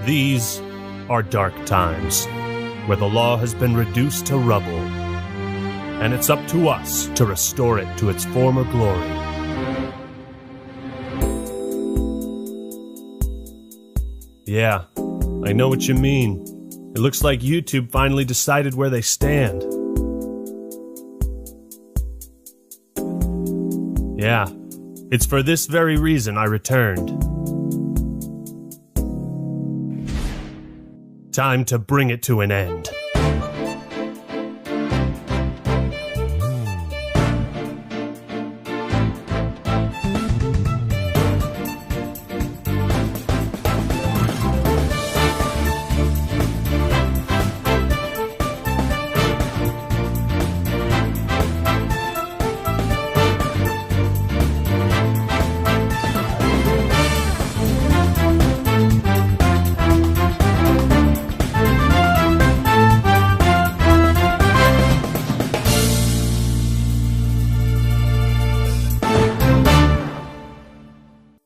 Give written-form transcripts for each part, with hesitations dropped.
These are dark times, where the law has been reduced to rubble, and it's up to us to restore it to its former glory. Yeah, I know what you mean. It looks like YouTube finally decided where they stand. Yeah, it's for this very reason I returned. Time to bring it to an end.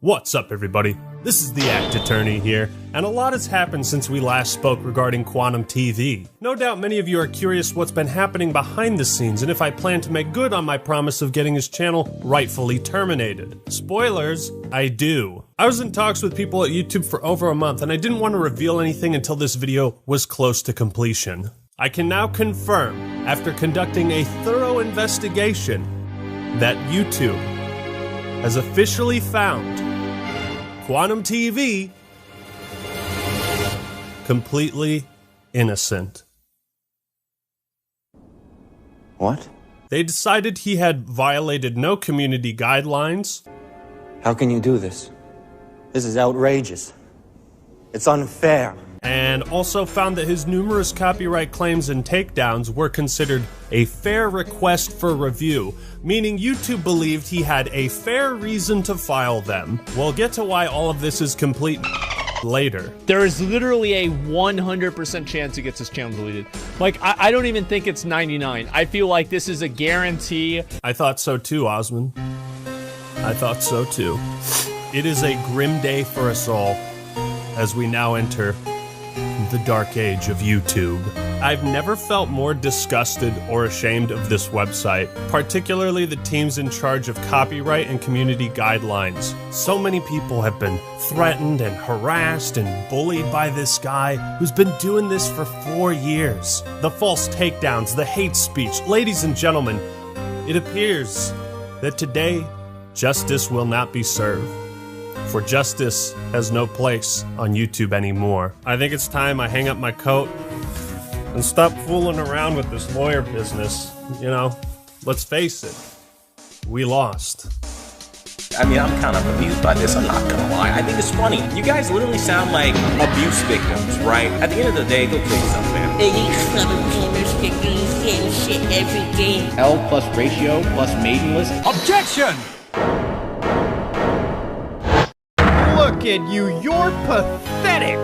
What's up, everybody? This is the Act Attorney here, and a lot has happened since we last spoke regarding Quantum TV. No doubt many of you are curious what's been happening behind the scenes and if I plan to make good on my promise of getting his channel rightfully terminated. Spoilers, I do. I was in talks with people at YouTube for over a month, and I didn't want to reveal anything until this video was close to completion. I can now confirm, after conducting a thorough investigation, that YouTube has officially found Quantum TV completely innocent. What? They decided he had violated no community guidelines. How can you do this? This is outrageous. It's unfair. And also found that his numerous copyright claims and takedowns were considered a fair request for review, meaning YouTube believed he had a fair reason to file them. We'll get to why all of this is complete later. There is literally a 100% chance he gets his channel deleted. Like, I don't even think it's 99. I feel like this is a guarantee. I thought so too, Osmond. I thought so too. It is a grim day for us all as we now enter the dark age of YouTube. I've never felt more disgusted or ashamed of this website, particularly the teams in charge of copyright and community guidelines. So many people have been threatened and harassed and bullied by this guy who's been doing this for 4 years. The false takedowns, the hate speech. Ladies and gentlemen, it appears that today justice will not be served. For justice has no place on YouTube anymore. I think it's time I hang up my coat and stop fooling around with this lawyer business. You know, let's face it, we lost. I mean, I'm kind of amused by this, I'm not gonna lie. I think it's funny. You guys literally sound like abuse victims, right? At the end of the day, go kill yourself, man. These little gamers get the same shit every day. L plus ratio plus maidenless. Objection! Look at you, you're pathetic!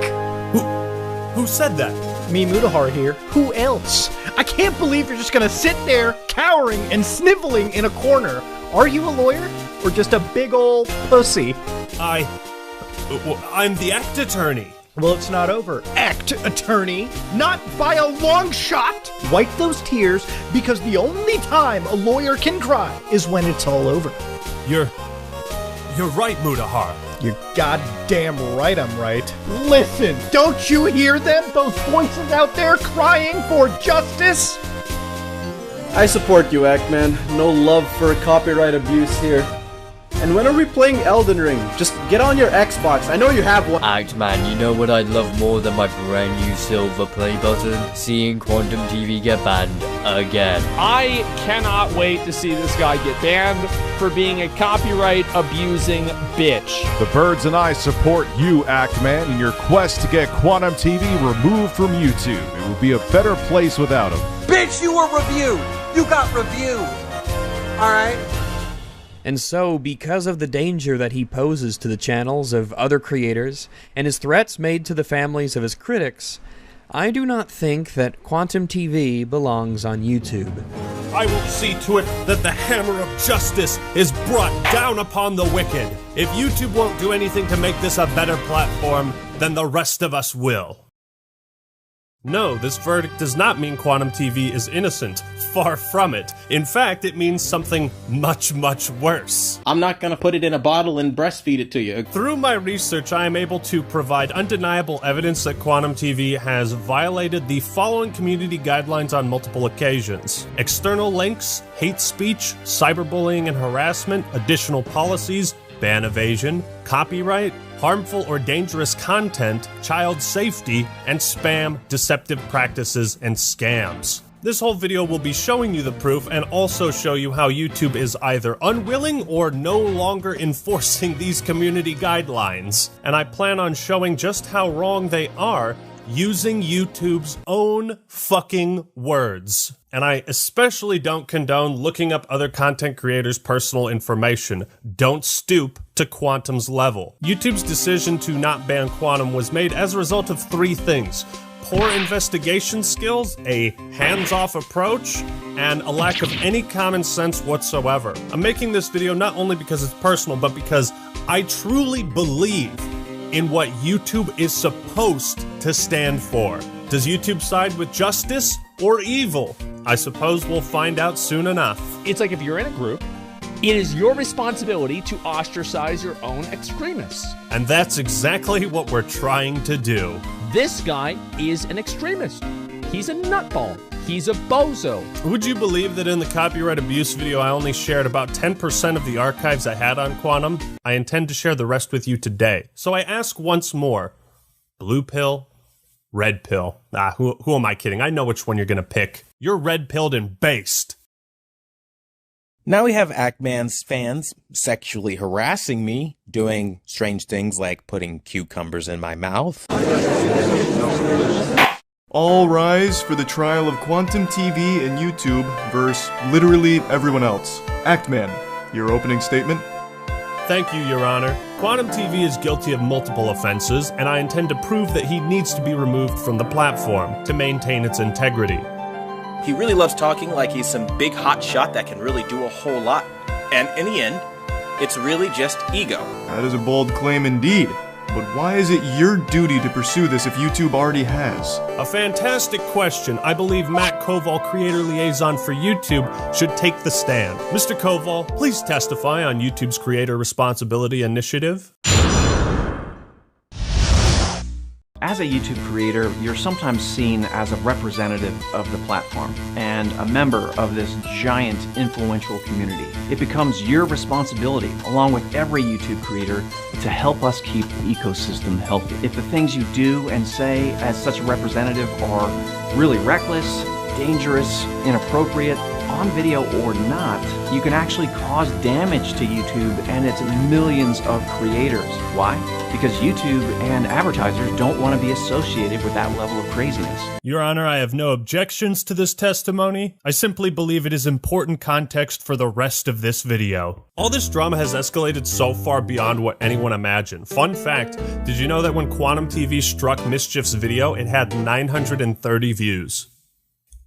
Who said that? Me, Mutahar here. Who else? I can't believe you're just gonna sit there, cowering and sniveling in a corner. Are you a lawyer? Or just a big old pussy? I'm the Act Attorney. Well, it's not over. Act Attorney. Not by a long shot! Wipe those tears, because the only time a lawyer can cry is when it's all over. You're right, Mutahar. You're goddamn right I'm right. Listen, don't you hear them? Those voices out there crying for justice? I support you, Ackman. No love for copyright abuse here. And when are we playing Elden Ring? Just get on your Xbox. I know you have one. Act-Man, you know what I'd love more than my brand new silver play button? Seeing Quantum TV get banned again. I cannot wait to see this guy get banned for being a copyright abusing bitch. The Birds and I support you, Act-Man, in your quest to get Quantum TV removed from YouTube. It would be a better place without him. Bitch, you were reviewed! You got reviewed! Alright? And so, because of the danger that he poses to the channels of other creators, and his threats made to the families of his critics, I do not think that Quantum TV belongs on YouTube. I will see to it that the hammer of justice is brought down upon the wicked. If YouTube won't do anything to make this a better platform, then the rest of us will. No, this verdict does not mean Quantum TV is innocent. Far from it. In fact, it means something much, much worse. I'm not gonna put it in a bottle and breastfeed it to you. Through my research, I am able to provide undeniable evidence that Quantum TV has violated the following community guidelines on multiple occasions: external links, hate speech, cyberbullying and harassment, additional policies, ban evasion, copyright, harmful or dangerous content, child safety, and spam, deceptive practices, and scams. This whole video will be showing you the proof and also show you how YouTube is either unwilling or no longer enforcing these community guidelines. And I plan on showing just how wrong they are using YouTube's own fucking words. And I especially don't condone looking up other content creators' personal information. Don't stoop to Quantum's level. YouTube's decision to not ban Quantum was made as a result of three things: poor investigation skills, a hands-off approach, and a lack of any common sense whatsoever. I'm making this video not only because it's personal, but because I truly believe in what YouTube is supposed to stand for. Does YouTube side with justice or evil? I suppose we'll find out soon enough. It's like if you're in a group, it is your responsibility to ostracize your own extremists. And that's exactly what we're trying to do. This guy is an extremist. He's a nutball. He's a bozo. Would you believe that in the copyright abuse video I only shared about 10% of the archives I had on Quantum? I intend to share the rest with you today. So I ask once more, blue pill, red pill? Who am I kidding? I know which one you're gonna pick. You're red-pilled and based. Now we have Ackman's fans sexually harassing me, doing strange things like putting cucumbers in my mouth. All rise for the trial of Quantum TV and YouTube versus literally everyone else. Actman, your opening statement? Thank you, Your Honor. Quantum TV is guilty of multiple offenses, and I intend to prove that he needs to be removed from the platform to maintain its integrity. He really loves talking like he's some big hot shot that can really do a whole lot. And in the end, it's really just ego. That is a bold claim indeed. But why is it your duty to pursue this if YouTube already has? A fantastic question. I believe Matt Koval, Creator Liaison for YouTube, should take the stand. Mr. Koval, please testify on YouTube's Creator Responsibility Initiative. As a YouTube creator, you're sometimes seen as a representative of the platform and a member of this giant influential community. It becomes your responsibility, along with every YouTube creator, to help us keep the ecosystem healthy. If the things you do and say as such a representative are really reckless, dangerous, inappropriate, on video or not, you can actually cause damage to YouTube and its millions of creators. Why? Because YouTube and advertisers don't want to be associated with that level of craziness. Your Honor, I have no objections to this testimony. I simply believe it is important context for the rest of this video. All this drama has escalated so far beyond what anyone imagined. Fun fact, did you know that when Quantum TV struck Mischief's video, it had 930 views?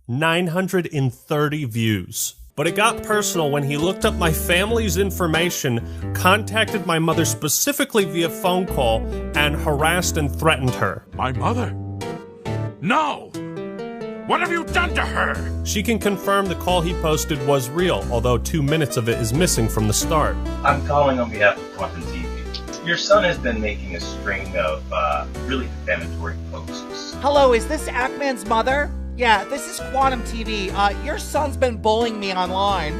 930 views. But it got personal when he looked up my family's information, contacted my mother specifically via phone call, and harassed and threatened her. My mother? No! What have you done to her? She can confirm the call he posted was real, although 2 minutes of it is missing from the start. I'm calling on behalf of Quantum TV. Your son has been making a string of really defamatory posts. Hello, is this Ackman's mother? Yeah, this is Quantum TV. Your son's been bullying me online.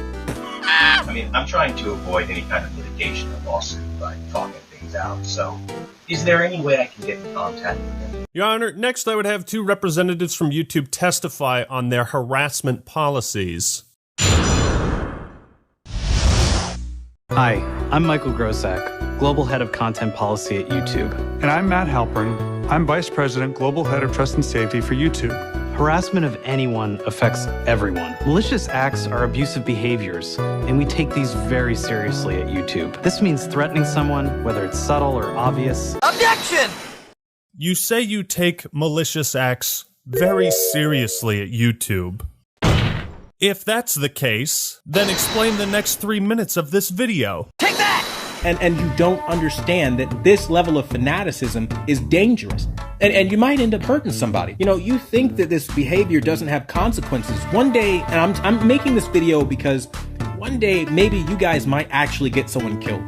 I mean, I'm trying to avoid any kind of litigation or lawsuit by talking things out, so is there any way I can get in contact with him? Your Honor, next I would have 2 representatives from YouTube testify on their harassment policies. Hi, I'm Michael Grosak, Global Head of Content Policy at YouTube. And I'm Matt Halpern. I'm Vice President, Global Head of Trust and Safety for YouTube. Harassment of anyone affects everyone. Malicious acts are abusive behaviors, and we take these very seriously at YouTube. This means threatening someone, whether it's subtle or obvious. Objection! You say you take malicious acts very seriously at YouTube. If that's the case, then explain the next 3 minutes of this video. Take that! And you don't understand that this level of fanaticism is dangerous. And you might end up hurting somebody. You know, you think that this behavior doesn't have consequences. One day, and I'm making this video because one day maybe you guys might actually get someone killed.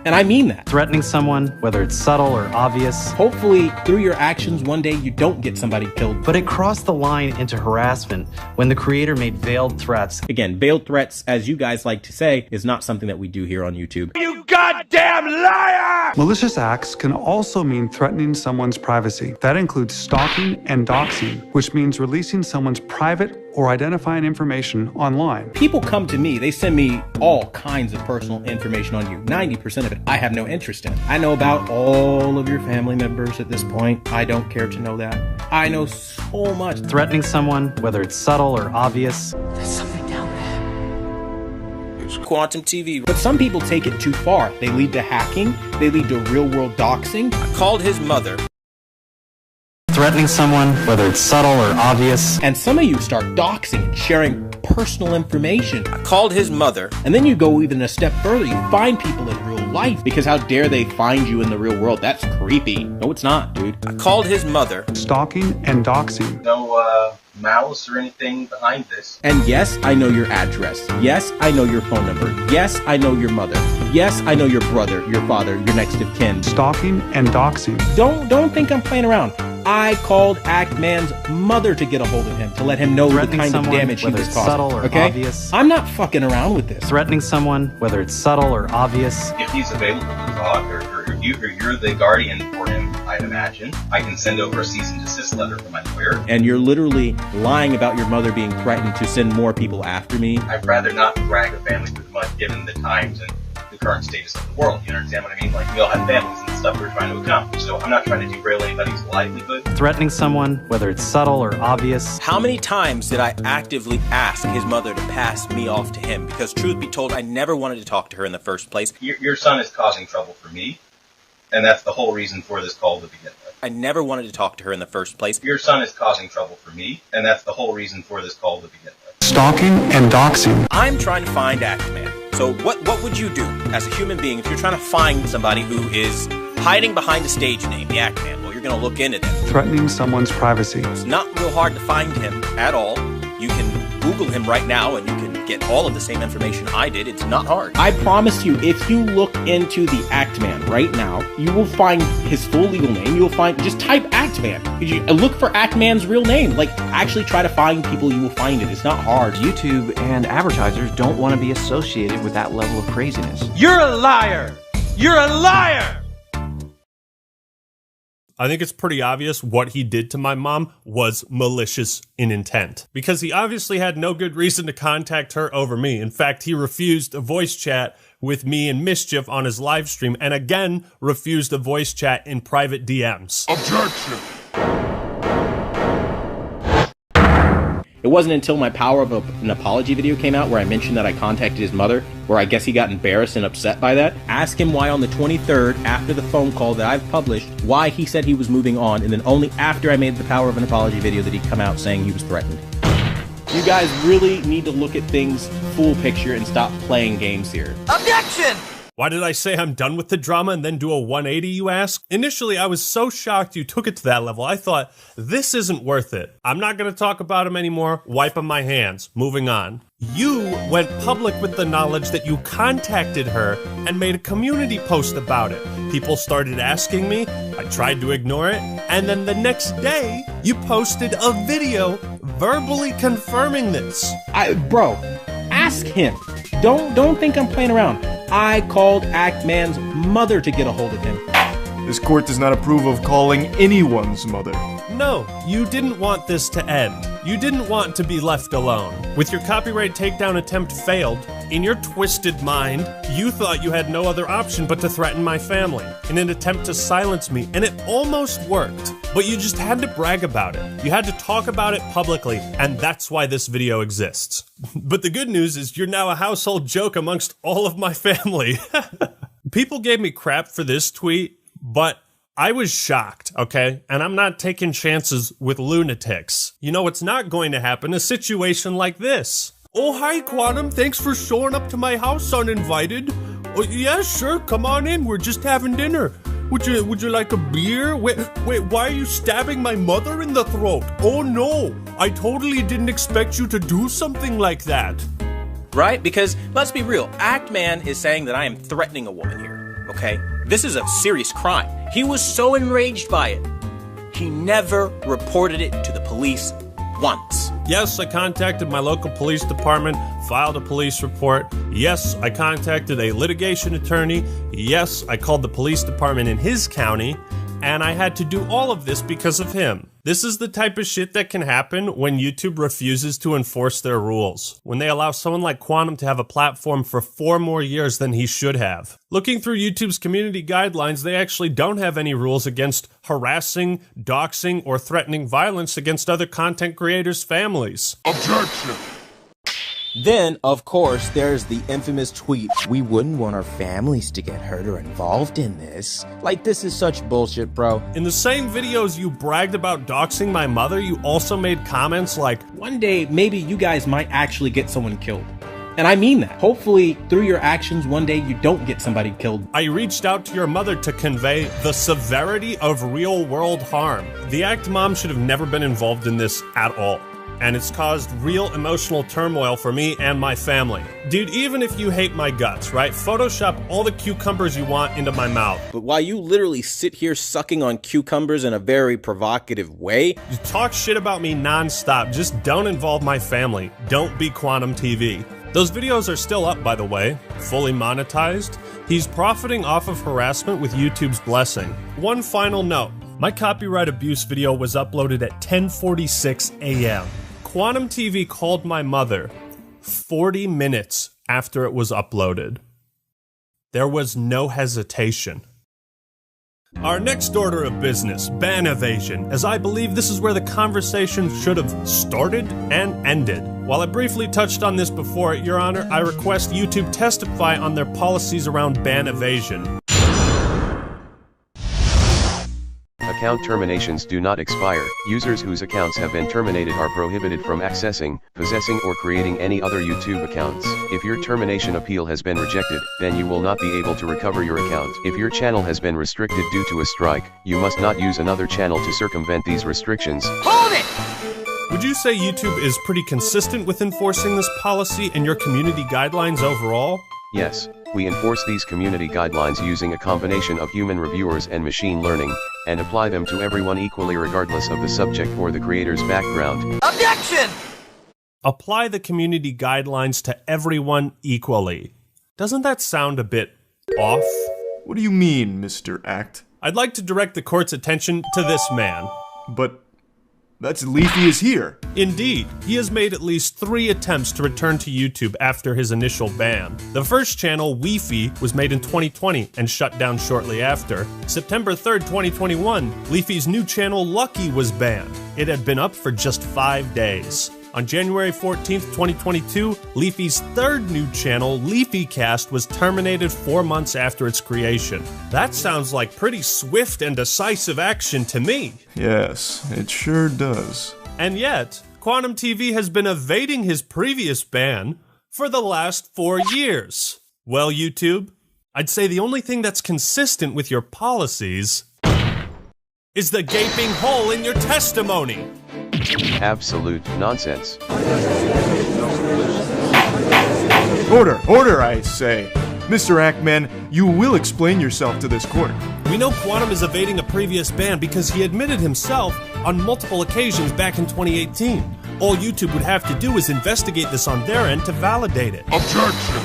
And I mean that. Threatening someone, whether it's subtle or obvious. Hopefully, through your actions, one day you don't get somebody killed. But it crossed the line into harassment when the creator made veiled threats. Again, veiled threats, as you guys like to say, is not something that we do here on YouTube. You goddamn liar! Malicious acts can also mean threatening someone's privacy. That includes stalking and doxing, which means releasing someone's private or identifying information online. People come to me, they send me all kinds of personal information on you. 90% of it I have no interest in. I know about all of your family members at this point. I don't care to know that. I know so much. Threatening someone, whether it's subtle or obvious. There's something down there. It's Quantum TV. But some people take it too far. They lead to hacking. They lead to real-world doxing. I called his mother. Threatening someone, whether it's subtle or obvious. And some of you start doxing and sharing personal information. I called his mother. And then you go even a step further. You find people in real life. Because how dare they find you in the real world? That's creepy. No, it's not, dude. I called his mother. Stalking and doxing. No, malice or anything behind this. And yes, I know your address. Yes, I know your phone number. Yes, I know your mother. Yes, I know your brother, your father, your next of kin. Stalking and doxing. Don't think I'm playing around. I called Ackman's mother to get a hold of him, to let him know the kind of damage he was causing. Subtle or okay? obvious. I'm not fucking around with this. Threatening someone, whether it's subtle or obvious. If he's available to talk, or you're the guardian for him, I'd imagine, I can send over a cease and desist letter from my lawyer. And you're literally lying about your mother being threatened to send more people after me. I'd rather not drag a family through the mud given the times and the current status of the world. You understand what I mean? Like, we all have families and stuff we're trying to accomplish. So I'm not trying to derail anybody's livelihood. Threatening someone, whether it's subtle or obvious. How many times did I actively ask his mother to pass me off to him? Because truth be told, I never wanted to talk to her in the first place. Your son is causing trouble for me, and that's the whole reason for this call to begin with. I never wanted to talk to her in the first place. Your son is causing trouble for me, and that's the whole reason for this call to begin with. Stalking and doxing. I'm trying to find Ackman. So what would you do as a human being if you're trying to find somebody who is hiding behind a stage name, the Ackman? Well, you're going to look into them. Threatening someone's privacy. It's not real hard to find him at all. You can Google him right now and you can get all of the same information I did. It's not hard. I promise you, if you look into the Actman right now, you will find his full legal name. You will find, just type Actman. Look for Actman's real name. Like, actually try to find people, you will find it. It's not hard. YouTube and advertisers don't want to be associated with that level of craziness. You're a liar! You're a liar! I think it's pretty obvious what he did to my mom was malicious in intent, because he obviously had no good reason to contact her over me. In fact, he refused a voice chat with me and Mischief on his live stream, and again refused a voice chat in private DMs. Objection! It wasn't until my Power of an Apology video came out where I mentioned that I contacted his mother, where I guess he got embarrassed and upset by that. Ask him why on the 23rd, after the phone call that I've published, why he said he was moving on, and then only after I made the Power of an Apology video did he come out saying he was threatened. You guys really need to look at things full picture and stop playing games here. Objection! Why did I say I'm done with the drama and then do a 180, you ask? Initially, I was so shocked you took it to that level. I thought, this isn't worth it. I'm not going to talk about him anymore. Wiping my hands. Moving on. You went public with the knowledge that you contacted her and made a community post about it. People started asking me. I tried to ignore it. And then the next day, you posted a video verbally confirming this. Bro, ask him. Don't think I'm playing around. I called Actman's mother to get a hold of him. This court does not approve of calling anyone's mother. No, you didn't want this to end. You didn't want to be left alone. With your copyright takedown attempt failed, in your twisted mind, you thought you had no other option but to threaten my family in an attempt to silence me, and it almost worked. But you just had to brag about it. You had to talk about it publicly, and that's why this video exists. But the good news is you're now a household joke amongst all of my family. People gave me crap for this tweet, but I was shocked, okay? And I'm not taking chances with lunatics. You know what's not going to happen? A situation like this. Oh, hi, Quantum. Thanks for showing up to my house uninvited. Oh, yeah, sure. Come on in. We're just having dinner. Would you like a beer? Wait, why are you stabbing my mother in the throat? Oh, no. I totally didn't expect you to do something like that. Right? Because, let's be real, Act Man is saying that I am threatening a woman here, okay? This is a serious crime. He was so enraged by it, he never reported it to the police once. Yes, I contacted my local police department, filed a police report. Yes, I contacted a litigation attorney. Yes, I called the police department in his county, and I had to do all of this because of him. This is the type of shit that can happen when YouTube refuses to enforce their rules. When they allow someone like Quantum to have a platform for 4 more years than he should have. Looking through YouTube's community guidelines, they actually don't have any rules against harassing, doxing, or threatening violence against other content creators' families. Objection! Then, of course, there's the infamous tweet, "We wouldn't want our families to get hurt or involved in this." Like, this is such bullshit, bro. In the same videos you bragged about doxing my mother, you also made comments like, "One day, maybe you guys might actually get someone killed." And I mean that. Hopefully, through your actions, one day you don't get somebody killed. I reached out to your mother to convey the severity of real-world harm. The Act Mom should have never been involved in this at all. And it's caused real emotional turmoil for me and my family. Dude, even if you hate my guts, right? Photoshop all the cucumbers you want into my mouth. But while you literally sit here sucking on cucumbers in a very provocative way, you talk shit about me nonstop. Just don't involve my family. Don't be Quantum TV. Those videos are still up, by the way, fully monetized. He's profiting off of harassment with YouTube's blessing. One final note. My copyright abuse video was uploaded at 10:46 a.m. Quantum TV called my mother 40 minutes after it was uploaded. There was no hesitation. Our next order of business, ban evasion, as I believe this is where the conversation should have started and ended. While I briefly touched on this before, Your Honor, I request YouTube testify on their policies around ban evasion. Account terminations do not expire. Users whose accounts have been terminated are prohibited from accessing, possessing, or creating any other YouTube accounts. If your termination appeal has been rejected, then you will not be able to recover your account. If your channel has been restricted due to a strike, you must not use another channel to circumvent these restrictions. Hold it! Would you say YouTube is pretty consistent with enforcing this policy and your community guidelines overall? Yes, we enforce these community guidelines using a combination of human reviewers and machine learning, and apply them to everyone equally regardless of the subject or the creator's background. Objection! Apply the community guidelines to everyone equally. Doesn't that sound a bit off? What do you mean, Mr. Act? I'd like to direct the court's attention to this man. But that's Leafy is here. Indeed, he has made at least 3 attempts to return to YouTube after his initial ban. The first channel, Leafy, was made in 2020 and shut down shortly after. September 3rd, 2021, Leafy's new channel, Lucky, was banned. It had been up for just 5 days. On January 14th, 2022, Leafy's 3rd new channel, LeafyCast, was terminated 4 months after its creation. That sounds like pretty swift and decisive action to me. Yes, it sure does. And yet, Quantum TV has been evading his previous ban for the last 4 years. Well, YouTube, I'd say the only thing that's consistent with your policies is the gaping hole in your testimony. Absolute nonsense. Order, I say. Mr. Ackman, you will explain yourself to this court. We know Quantum is evading a previous ban because he admitted himself on multiple occasions back in 2018. All YouTube would have to do is investigate this on their end to validate it. Objection!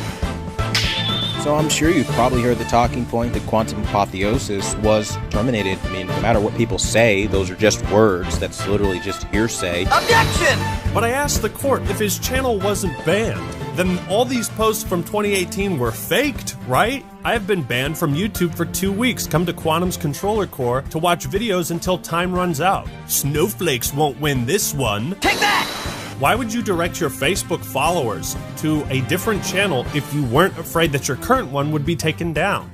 So I'm sure you've probably heard the talking point that Quantum Apotheosis was terminated. I mean, no matter what people say, those are just words. That's literally just hearsay. Objection! But I asked the court if his channel wasn't banned. Then all these posts from 2018 were faked, right? I have been banned from YouTube for 2 weeks. Come to Quantum's controller core to watch videos until time runs out. Snowflakes won't win this one. Take that! Why would you direct your Facebook followers to a different channel if you weren't afraid that your current one would be taken down?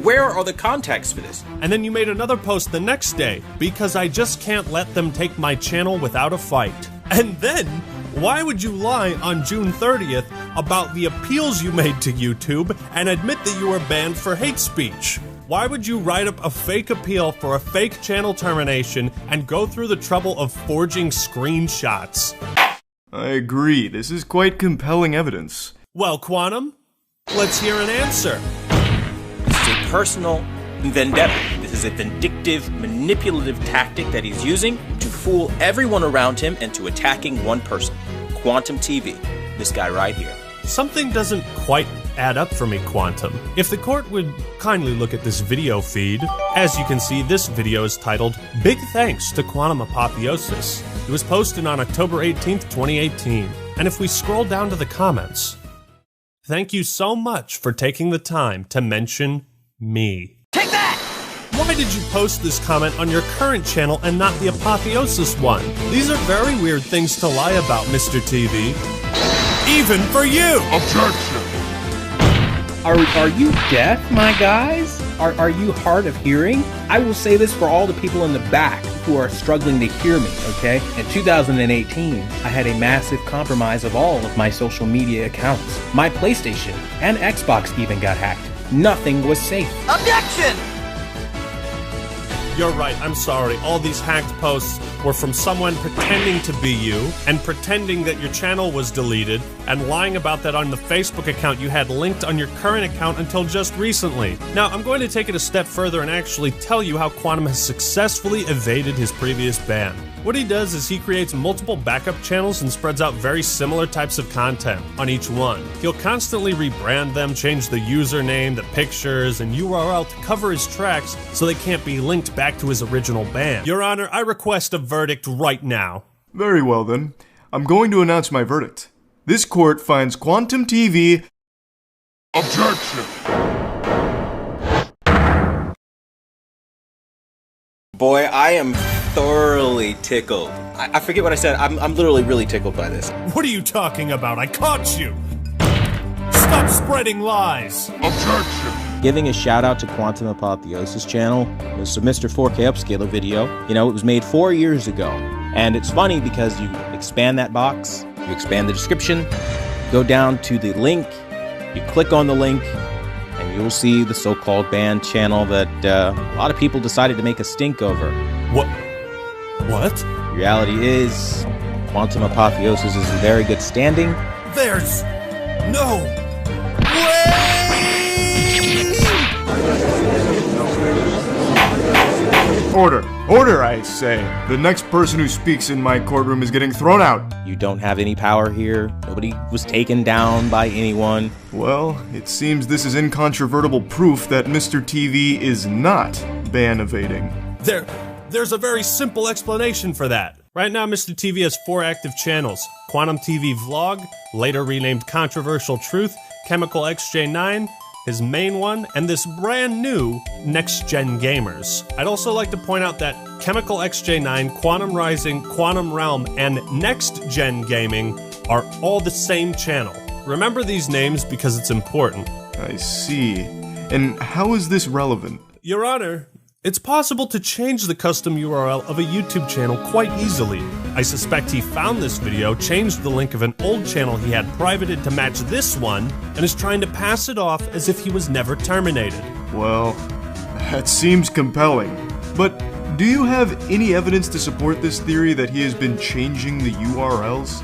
Where are the contacts for this? And then you made another post the next day, because I just can't let them take my channel without a fight. And then, why would you lie on June 30th about the appeals you made to YouTube and admit that you were banned for hate speech? Why would you write up a fake appeal for a fake channel termination and go through the trouble of forging screenshots? I agree, this is quite compelling evidence. Well, Quantum, let's hear an answer. This is a personal vendetta. This is a vindictive, manipulative tactic that he's using to fool everyone around him into attacking one person. Quantum TV. This guy right here. Something doesn't quite add up for me, Quantum. If the court would kindly look at this video feed, as you can see, this video is titled, Big Thanks to Quantum Apotheosis. It was posted on October 18th, 2018. And if we scroll down to the comments, thank you so much for taking the time to mention me. Take that! Why did you post this comment on your current channel and not the Apotheosis one? These are very weird things to lie about, Mr. TV. Even for you! Objection! Are you deaf, my guys? Are you hard of hearing? I will say this for all the people in the back who are struggling to hear me, okay? In 2018, I had a massive compromise of all of my social media accounts. My PlayStation and Xbox even got hacked. Nothing was safe. Objection! You're right, I'm sorry. All these hacked posts were from someone pretending to be you, and pretending that your channel was deleted, and lying about that on the Facebook account you had linked on your current account until just recently. Now, I'm going to take it a step further and actually tell you how Quantum has successfully evaded his previous ban. What he does is he creates multiple backup channels and spreads out very similar types of content on each one. He'll constantly rebrand them, change the username, the pictures, and URL to cover his tracks so they can't be linked back to his original ban. Your Honor, I request a verdict right now. Very well then. I'm going to announce my verdict. This court finds Quantum TV... Objection! Boy, I am thoroughly tickled. I forget what I said. I'm literally really tickled by this. What are you talking about? I caught you! Stop spreading lies! Objection! Giving a shout out to Quantum Apotheosis channel. It was a Mr. 4K upscaler video. You know, it was made 4 years ago. And it's funny because you expand that box, you expand the description, go down to the link, you click on the link, and you'll see the so-called banned channel that a lot of people decided to make a stink over. What? The reality is, Quantum Apotheosis is in very good standing. There's no way! Order! Order, I say! The next person who speaks in my courtroom is getting thrown out! You don't have any power here. Nobody was taken down by anyone. Well, it seems this is incontrovertible proof that Mr. TV is not ban evading. There's a very simple explanation for that. Right now, Mr. TV has 4 active channels. Quantum TV Vlog, later renamed Controversial Truth, Chemical XJ9, his main one, and this brand new Next Gen Gamers. I'd also like to point out that Chemical XJ9, Quantum Rising, Quantum Realm, and Next Gen Gaming are all the same channel. Remember these names because it's important. I see. And how is this relevant? Your Honor, it's possible to change the custom URL of a YouTube channel quite easily. I suspect he found this video, changed the link of an old channel he had privated to match this one, and is trying to pass it off as if he was never terminated. Well, that seems compelling. But do you have any evidence to support this theory that he has been changing the URLs?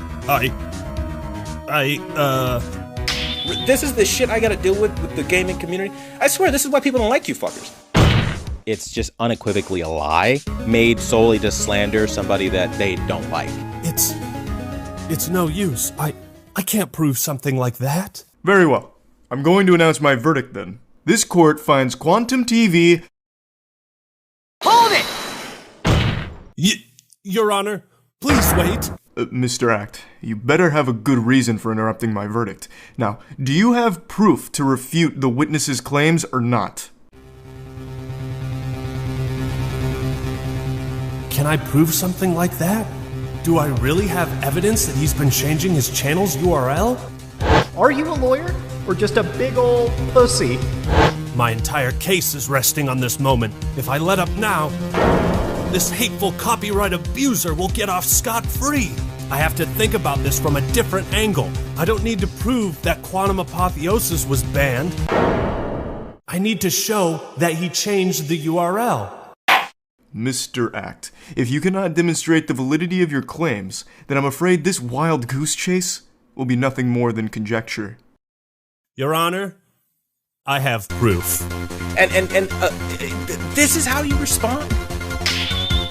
This is the shit I gotta deal with the gaming community. I swear, this is why people don't like you fuckers. It's just unequivocally a lie, made solely to slander somebody that they don't like. It's no use. I can't prove something like that. Very well. I'm going to announce my verdict then. This court finds Quantum TV... Hold it! Your Honor, please wait. Mr. Act, you better have a good reason for interrupting my verdict. Now, do you have proof to refute the witness's claims or not? Can I prove something like that? Do I really have evidence that he's been changing his channel's URL? Are you a lawyer? Or just a big old pussy? My entire case is resting on this moment. If I let up now, this hateful copyright abuser will get off scot-free. I have to think about this from a different angle. I don't need to prove that Quantum Apotheosis was banned. I need to show that he changed the URL. Mr. Act, if you cannot demonstrate the validity of your claims, then I'm afraid this wild goose chase will be nothing more than conjecture. Your Honor, I have proof. And this is how you respond?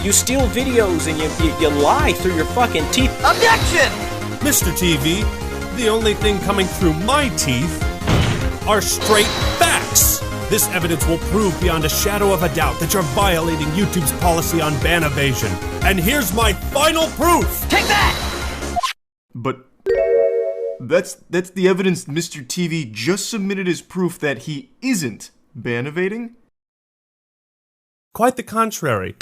You steal videos and you lie through your fucking teeth. Objection! Mr. TV, the only thing coming through my teeth are straight facts. This evidence will prove beyond a shadow of a doubt that you're violating YouTube's policy on ban evasion. And here's my final proof! Take that! But that's the evidence Mr. TV just submitted as proof that he isn't ban evading? Quite the contrary.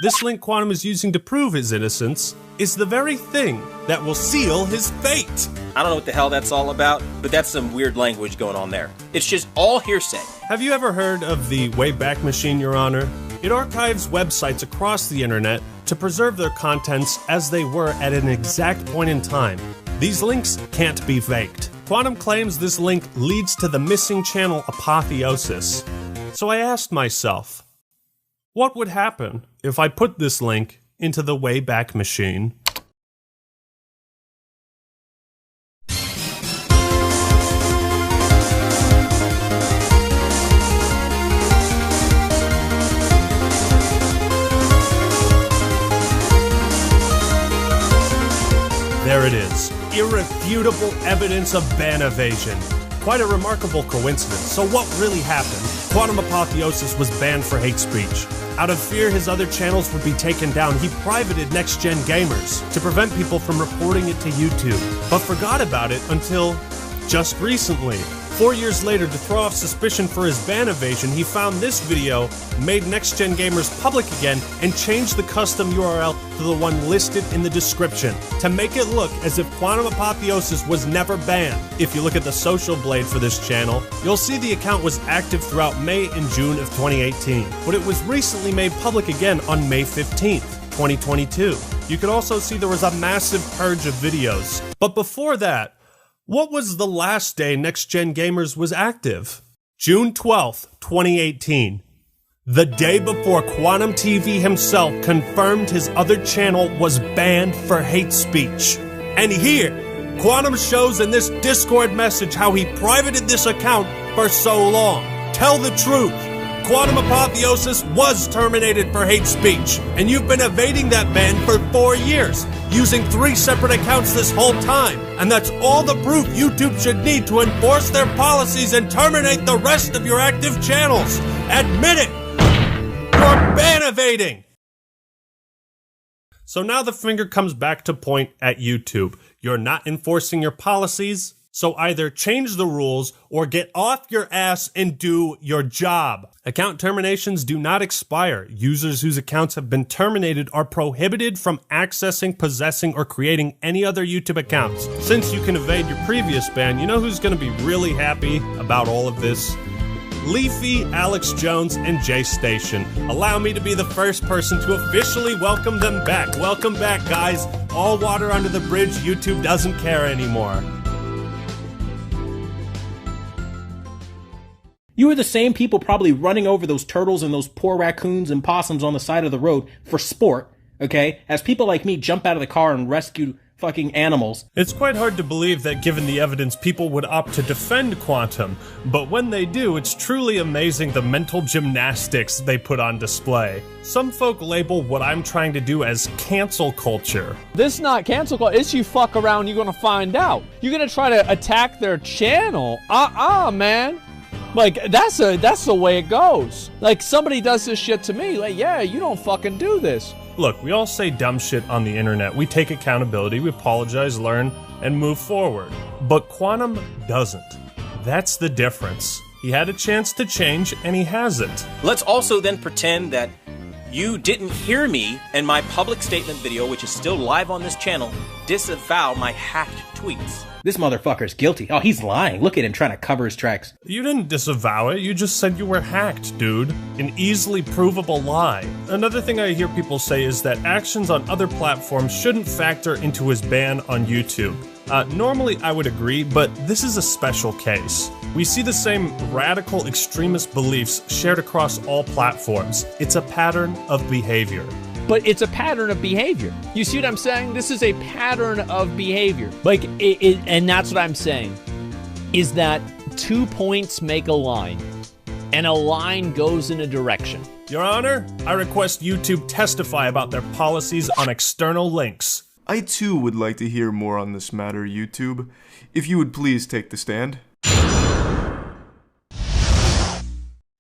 This link Quantum is using to prove his innocence is the very thing that will seal his fate. I don't know what the hell that's all about, but that's some weird language going on there. It's just all hearsay. Have you ever heard of the Wayback Machine, Your Honor? It archives websites across the internet to preserve their contents as they were at an exact point in time. These links can't be faked. Quantum claims this link leads to the missing channel Apotheosis. So I asked myself, what would happen if I put this link into the Wayback Machine? There it is. Irrefutable evidence of ban evasion. Quite a remarkable coincidence. So what really happened? Quantum Apotheosis was banned for hate speech. Out of fear his other channels would be taken down, he privated Next Gen Gamers to prevent people from reporting it to YouTube, but forgot about it until just recently. 4 years later, to throw off suspicion for his ban evasion, he found this video, made Next Gen Gamers public again, and changed the custom URL to the one listed in the description to make it look as if Quantum Apotheosis was never banned. If you look at the social blade for this channel, you'll see the account was active throughout May and June of 2018, but it was recently made public again on May 15th, 2022. You can also see there was a massive purge of videos. But before that, what was the last day Next Gen Gamers was active? June 12th, 2018. The day before Quantum TV himself confirmed his other channel was banned for hate speech. And here, Quantum shows in this Discord message how he privated this account for so long. Tell the truth. Quantum Apotheosis was terminated for hate speech, and you've been evading that ban for 4 years, using 3 separate accounts this whole time. And that's all the proof YouTube should need to enforce their policies and terminate the rest of your active channels. Admit it! You're ban evading! So now the finger comes back to point at YouTube. You're not enforcing your policies, so either change the rules or get off your ass and do your job. Account terminations do not expire. Users whose accounts have been terminated are prohibited from accessing, possessing, or creating any other YouTube accounts. Since you can evade your previous ban, you know who's going to be really happy about all of this? Leafy, Alex Jones, and Jay Station. Allow me to be the first person to officially welcome them back. Welcome back, guys. All water under the bridge. YouTube doesn't care anymore. You are the same people probably running over those turtles and those poor raccoons and possums on the side of the road for sport, okay? As people like me jump out of the car and rescue fucking animals. It's quite hard to believe that given the evidence, people would opt to defend Quantum, but when they do, it's truly amazing the mental gymnastics they put on display. Some folk label what I'm trying to do as cancel culture. This is not cancel culture, it's you fuck around, you're gonna find out. You're gonna try to attack their channel? Man. Like, that's the way it goes. Like, somebody does this shit to me, like, yeah, you don't fucking do this. Look, we all say dumb shit on the internet. We take accountability, we apologize, learn, and move forward. But Quantum doesn't. That's the difference. He had a chance to change, and he hasn't. Let's also then pretend that You didn't hear me in my public statement video, which is still live on this channel, disavow my hacked tweets. This motherfucker's guilty. Oh, he's lying. Look at him trying to cover his tracks. You didn't disavow it, you just said you were hacked, dude. An easily provable lie. Another thing I hear people say is that actions on other platforms shouldn't factor into his ban on YouTube. Normally I would agree, but this is a special case. We see the same radical extremist beliefs shared across all platforms. It's a pattern of behavior. But it's a pattern of behavior. You see what I'm saying? This is a pattern of behavior. Like, and that's what I'm saying, is that 2 points make a line, and a line goes in a direction. Your Honor, I request YouTube testify about their policies on external links. I too would like to hear more on this matter, YouTube. If you would please take the stand.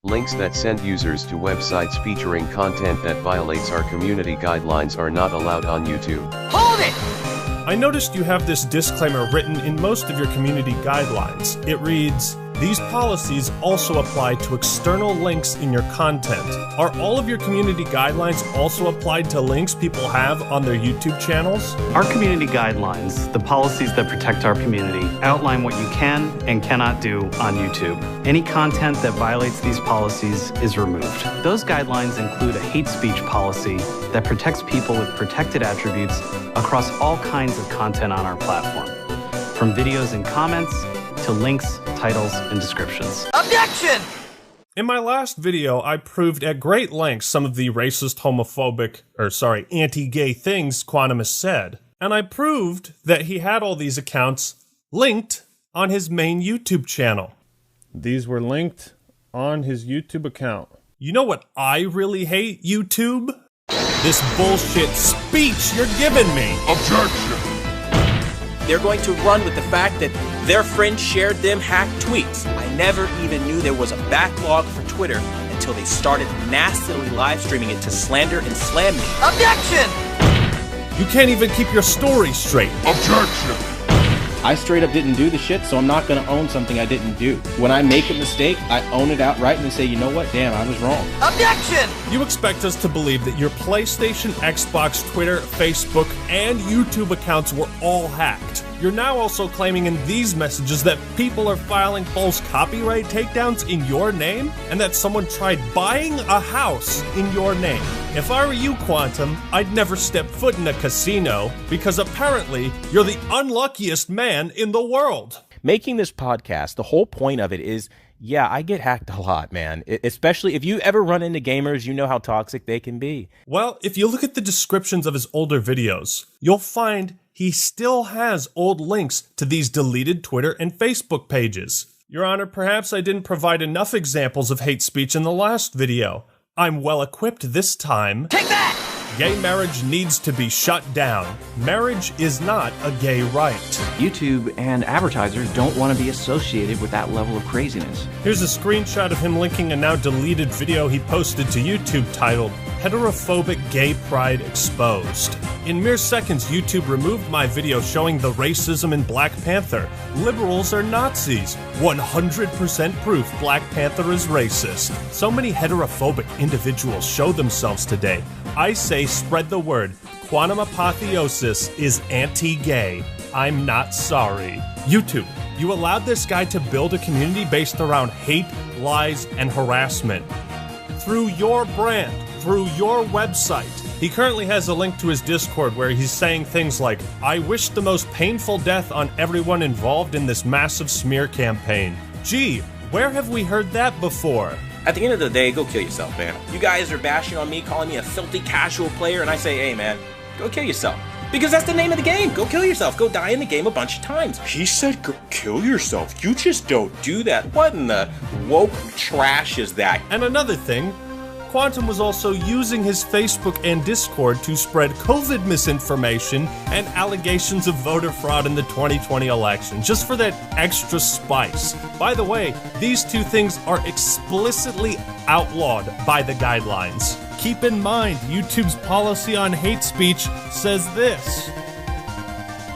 Links that send users to websites featuring content that violates our community guidelines are not allowed on YouTube. Hold it! I noticed you have this disclaimer written in most of your community guidelines. It reads, "These policies also apply to external links in your content." Are all of your community guidelines also applied to links people have on their YouTube channels? Our community guidelines, the policies that protect our community, outline what you can and cannot do on YouTube. Any content that violates these policies is removed. Those guidelines include a hate speech policy that protects people with protected attributes across all kinds of content on our platform, from videos and comments to links, titles, and descriptions. Objection! In my last video, I proved at great length some of the racist, homophobic, anti-gay things Quantum has said. And I proved that he had all these accounts linked on his main YouTube channel. These were linked on his YouTube account. You know what I really hate, YouTube? This bullshit speech you're giving me. Objection! They're going to run with the fact that their friend shared them hacked tweets. I never even knew there was a backlog for Twitter until they started nastily live streaming it to slander and slam me. Objection! You can't even keep your story straight. Objection! I straight up didn't do the shit, so I'm not gonna own something I didn't do. When I make a mistake, I own it outright and then say, you know what, damn, I was wrong. Objection! You expect us to believe that your PlayStation, Xbox, Twitter, Facebook, and YouTube accounts were all hacked. You're now also claiming in these messages that people are filing false copyright takedowns in your name, and that someone tried buying a house in your name. If I were you, Quantum, I'd never step foot in a casino, because apparently you're the unluckiest man in the world. Making this podcast, the whole point of it is, yeah, I get hacked a lot, man. Especially if you ever run into gamers, you know how toxic they can be. Well, if you look at the descriptions of his older videos, you'll find he still has old links to these deleted Twitter and Facebook pages. Your Honor, perhaps I didn't provide enough examples of hate speech in the last video. I'm well equipped this time. Take that! Gay marriage needs to be shut down. Marriage is not a gay right. YouTube and advertisers don't want to be associated with that level of craziness. Here's a screenshot of him linking a now deleted video he posted to YouTube titled, "Heterophobic Gay Pride Exposed." In mere seconds, YouTube removed my video showing the racism in Black Panther. Liberals are Nazis. 100% proof Black Panther is racist. So many heterophobic individuals show themselves today. I say spread the word. Quantum Apotheosis is anti-gay. I'm not sorry. YouTube, you allowed this guy to build a community based around hate, lies, and harassment. Through your brand, through your website. He currently has a link to his Discord where he's saying things like, "I wish the most painful death on everyone involved in this massive smear campaign." Gee, where have we heard that before? At the end of the day, go kill yourself, man. You guys are bashing on me, calling me a filthy casual player, and I say, hey, man, go kill yourself. Because that's the name of the game. Go kill yourself. Go die in the game a bunch of times. He said go kill yourself. You just don't do that. What in the woke trash is that? And another thing, Quantum was also using his Facebook and Discord to spread COVID misinformation and allegations of voter fraud in the 2020 election, just for that extra spice. By the way, these two things are explicitly outlawed by the guidelines. Keep in mind, YouTube's policy on hate speech says this.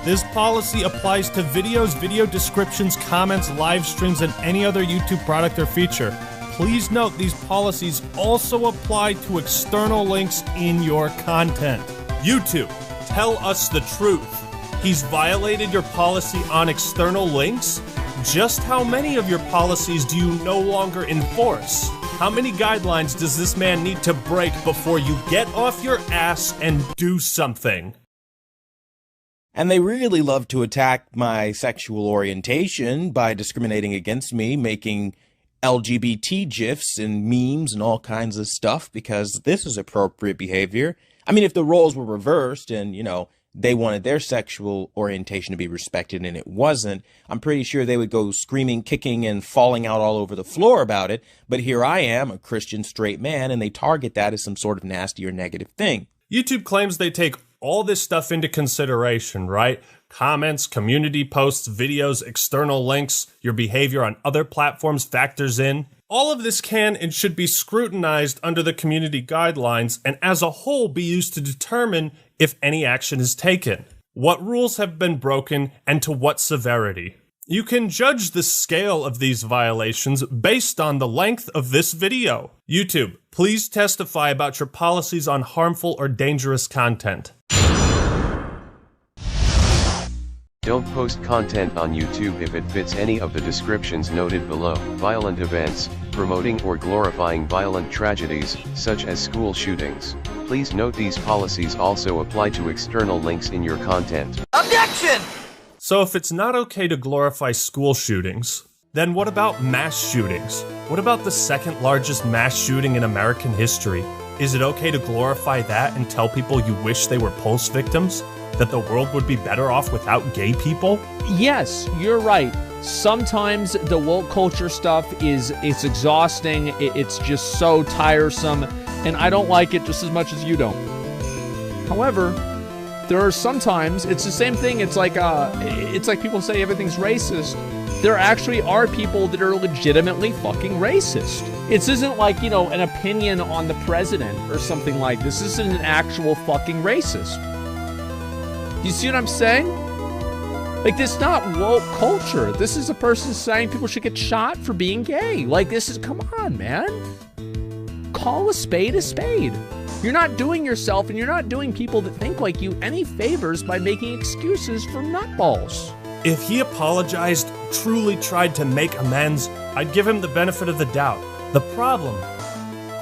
This policy applies to videos, video descriptions, comments, live streams, and any other YouTube product or feature. please note these policies also apply to external links in your content. YouTube, tell us the truth. He's violated your policy on external links? Just how many of your policies do you no longer enforce? How many guidelines does this man need to break before you get off your ass and do something? And they really love to attack my sexual orientation by discriminating against me, making LGBT GIFs and memes and all kinds of stuff, because this is appropriate behavior. I mean, if the roles were reversed and, you know, they wanted their sexual orientation to be respected and it wasn't, I'm pretty sure they would go screaming, kicking, and falling out all over the floor about it. But here I am, a Christian straight man, and they target that as some sort of nasty or negative thing. YouTube claims they take all this stuff into consideration, right? Comments, community posts, videos, external links, your behavior on other platforms factors in. All of this can and should be scrutinized under the community guidelines and as a whole be used to determine if any action is taken, what rules have been broken, and to what severity. You can judge the scale of these violations based on the length of this video. YouTube, please testify about your policies on harmful or dangerous content. Don't post content on YouTube if it fits any of the descriptions noted below. Violent events, promoting or glorifying violent tragedies, such as school shootings. Please note these policies also apply to external links in your content. Objection! So if it's not okay to glorify school shootings, then what about mass shootings? What about the second largest mass shooting in American history? Is it okay to glorify that and tell people you wish they were Pulse victims? That the world would be better off without gay people? Yes, you're right. Sometimes the woke culture stuff it's exhausting. It's just so tiresome, and I don't like it just as much as you don't. However, there are sometimes it's the same thing. It's like people say everything's racist. There actually are people that are legitimately fucking racist. This isn't like, you know, an opinion on the president or something like this. This isn't an actual fucking racist. You see what I'm saying? Like, this is not woke culture. This is a person saying people should get shot for being gay. Like, this is, come on, man. Call a spade a spade. You're not doing yourself and you're not doing people that think like you any favors by making excuses for nutballs. If he apologized, truly tried to make amends, I'd give him the benefit of the doubt. The problem,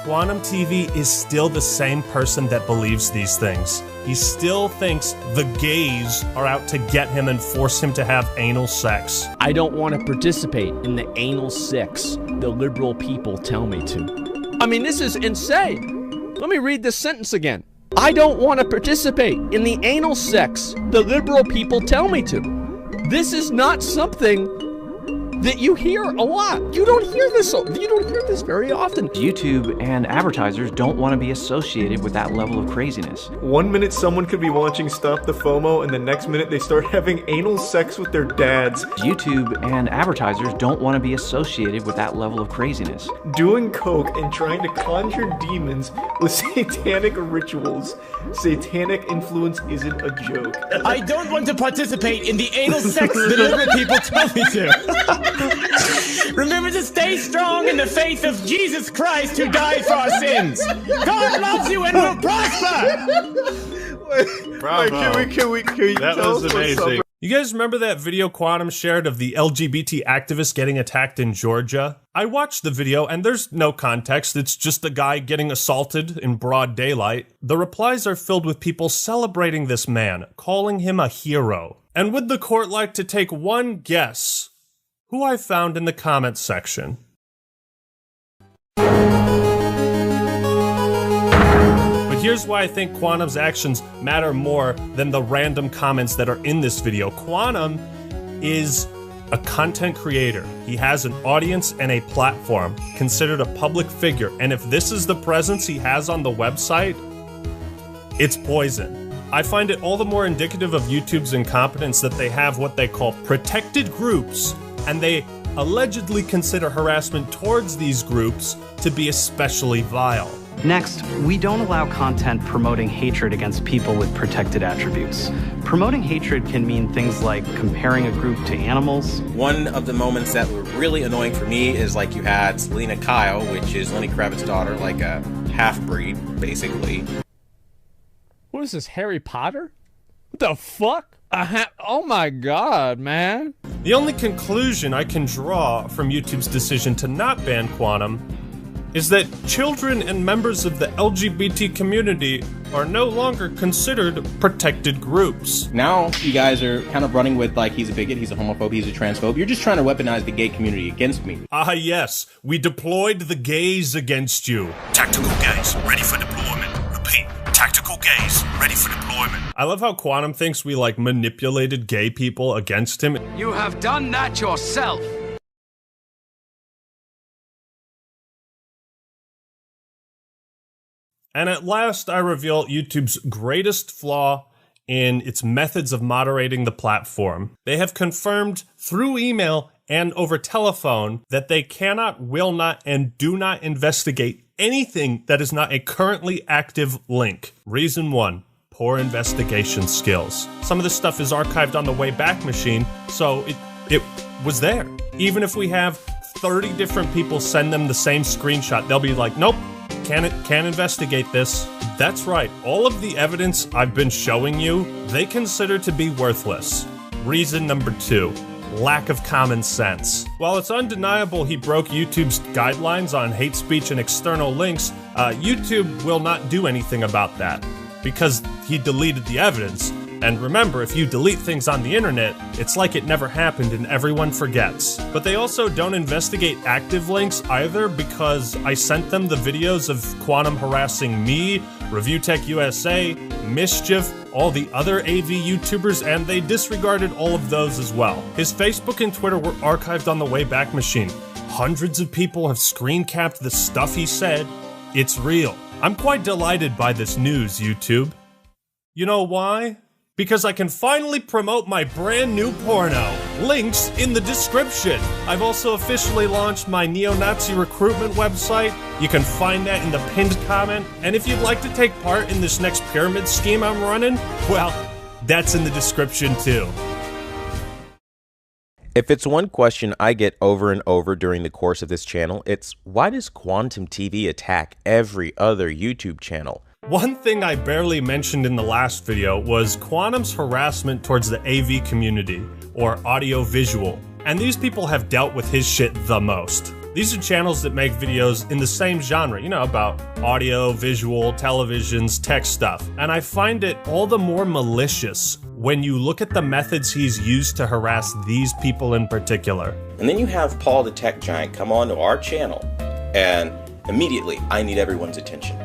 Quantum TV is still the same person that believes these things. He still thinks the gays are out to get him and force him to have anal sex. I don't want to participate in the anal sex the liberal people tell me to. I mean, this is insane. Let me read this sentence again. I don't want to participate in the anal sex the liberal people tell me to. This is not something that you hear a lot. You don't hear this very often. YouTube and advertisers don't want to be associated with that level of craziness. 1 minute someone could be watching Stop the FOMO, and the next minute they start having anal sex with their dads. YouTube and advertisers don't want to be associated with that level of craziness. Doing coke and trying to conjure demons with satanic rituals. Satanic influence isn't a joke. I don't want to participate in the anal sex the liberal people tell me to. Remember to stay strong in the faith of Jesus Christ who died for our sins. God loves you and will prosper. Bravo. Can we That tell was us amazing. You guys remember that video Quantum shared of the LGBT activist getting attacked in Georgia? I watched the video and there's no context. It's just the guy getting assaulted in broad daylight. The replies are filled with people celebrating this man, calling him a hero. And would the court like to take one guess who I found in the comments section? But here's why I think Quantum's actions matter more than the random comments that are in this video. Quantum is a content creator. He has an audience and a platform, considered a public figure. And if this is the presence he has on the website, it's poison. I find it all the more indicative of YouTube's incompetence that they have what they call protected groups, and they allegedly consider harassment towards these groups to be especially vile. Next, we don't allow content promoting hatred against people with protected attributes. Promoting hatred can mean things like comparing a group to animals. One of the moments that were really annoying for me is like you had Selena Kyle, which is Lenny Kravitz's daughter, like a half-breed, basically. What is this, Harry Potter? What the fuck? Oh my god, man. The only conclusion I can draw from YouTube's decision to not ban Quantum is that children and members of the LGBT community are no longer considered protected groups. Now you guys are kind of running with like he's a bigot, he's a homophobe, he's a transphobe. You're just trying to weaponize the gay community against me. Ah yes, we deployed the gays against you. Tactical gays, ready for deployment. Repeat, tactical gays, ready for deployment. I love how Quantum thinks we like manipulated gay people against him. You have done that yourself. And at last, I reveal YouTube's greatest flaw in its methods of moderating the platform. They have confirmed through email and over telephone that they cannot, will not, and do not investigate anything that is not a currently active link. Reason 1, poor investigation skills. Some of this stuff is archived on the Wayback Machine, so it was there. Even if we have 30 different people send them the same screenshot, they'll be like, nope. Can't investigate this. That's right, all of the evidence I've been showing you, they consider to be worthless. Reason number 2, lack of common sense. While it's undeniable he broke YouTube's guidelines on hate speech and external links, YouTube will not do anything about that because he deleted the evidence. And remember, if you delete things on the internet, it's like it never happened and everyone forgets. But they also don't investigate active links either because I sent them the videos of Quantum harassing me, ReviewTech USA, Mischief, all the other AV YouTubers, and they disregarded all of those as well. His Facebook and Twitter were archived on the Wayback Machine. Hundreds of people have screen capped the stuff he said. It's real. I'm quite delighted by this news, YouTube. You know why? Because I can finally promote my brand new porno. Links in the description. I've also officially launched my neo-Nazi recruitment website. You can find that in the pinned comment. And if you'd like to take part in this next pyramid scheme I'm running, well, that's in the description too. If it's one question I get over and over during the course of this channel, it's why does Quantum TV attack every other YouTube channel? One thing I barely mentioned in the last video was Quantum's harassment towards the AV community, or audio-visual, and these people have dealt with his shit the most. These are channels that make videos in the same genre, you know, about audio, visual, televisions, tech stuff, and I find it all the more malicious when you look at the methods he's used to harass these people in particular. And then you have Paul the Tech Giant come onto our channel, and immediately I need everyone's attention.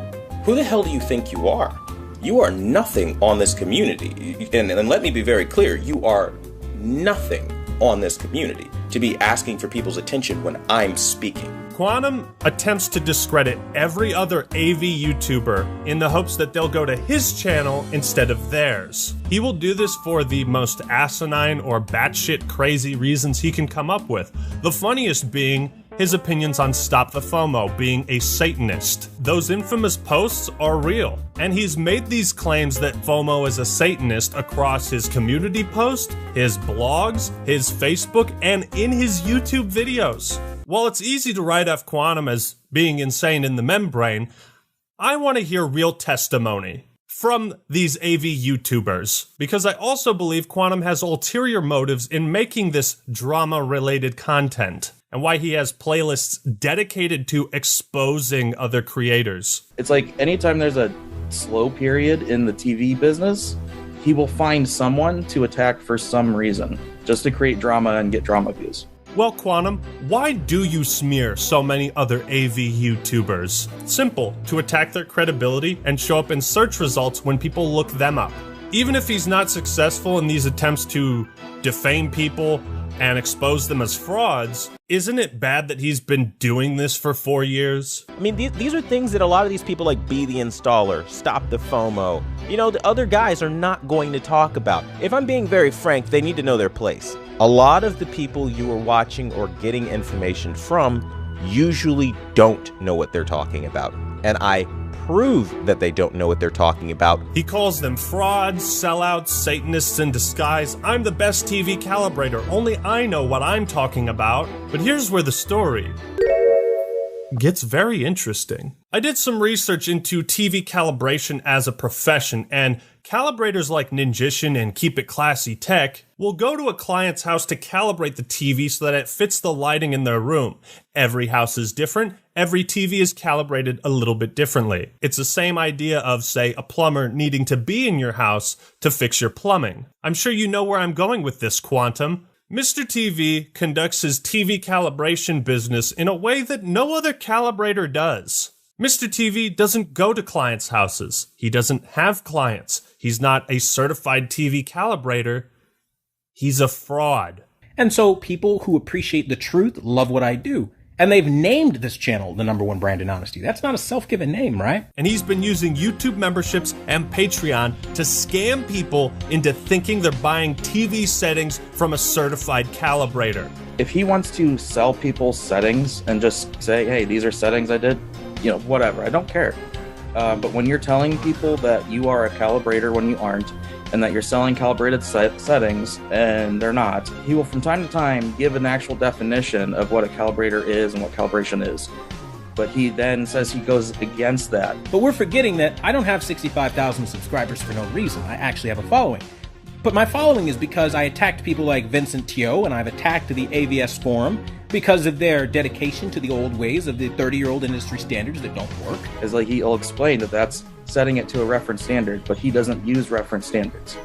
Who the hell do you think you are? You are nothing on this community. And let me be very clear, you are nothing on this community to be asking for people's attention when I'm speaking. Quantum attempts to discredit every other AV YouTuber in the hopes that they'll go to his channel instead of theirs. He will do this for the most asinine or batshit crazy reasons he can come up with. The funniest being his opinions on Stop the FOMO, being a Satanist. Those infamous posts are real, and he's made these claims that FOMO is a Satanist across his community post, his blogs, his Facebook, and in his YouTube videos. While it's easy to write off Quantum as being insane in the membrane, I want to hear real testimony from these AV YouTubers, because I also believe Quantum has ulterior motives in making this drama-related content, and why he has playlists dedicated to exposing other creators. It's like anytime there's a slow period in the TV business, he will find someone to attack for some reason, just to create drama and get drama views. Well, Quantum, why do you smear so many other AV YouTubers? Simple, to attack their credibility and show up in search results when people look them up. Even if he's not successful in these attempts to defame people and expose them as frauds, isn't it bad that he's been doing this for 4 years? I mean, these are things that a lot of these people like Be the Installer, Stop the FOMO, you know, the other guys are not going to talk about. If I'm being very frank, they need to know their place. A lot of the people you are watching or getting information from usually don't know what they're talking about. And I prove that they don't know what they're talking about. He calls them frauds, sellouts, Satanists in disguise. I'm the best TV calibrator. Only I know what I'm talking about. But here's where the story gets very interesting. I did some research into TV calibration as a profession, and calibrators like Ninjician and Keep It Classy Tech will go to a client's house to calibrate the TV so that it fits the lighting in their room. Every house is different. Every TV is calibrated a little bit differently. It's the same idea of, say, a plumber needing to be in your house to fix your plumbing. I'm sure you know where I'm going with this, Quantum. Mr. TV conducts his TV calibration business in a way that no other calibrator does. Mr. TV doesn't go to clients' houses. He doesn't have clients. He's not a certified TV calibrator. He's a fraud. And so people who appreciate the truth love what I do. And they've named this channel the #1 brand in honesty. That's not a self-given name, right? And he's been using YouTube memberships and Patreon to scam people into thinking they're buying TV settings from a certified calibrator. If he wants to sell people settings and just say, hey, these are settings I did, whatever, I don't care. But when you're telling people that you are a calibrator when you aren't, and that you're selling calibrated settings and they're not, he will from time to time give an actual definition of what a calibrator is and what calibration is. But he then says he goes against that. But we're forgetting that I don't have 65,000 subscribers for no reason. I actually have a following. But my following is because I attacked people like Vincent Teo, and I've attacked the AVS forum because of their dedication to the old ways of the 30-year-old industry standards that don't work. It's like he'll explain that that's setting it to a reference standard, but he doesn't use reference standards.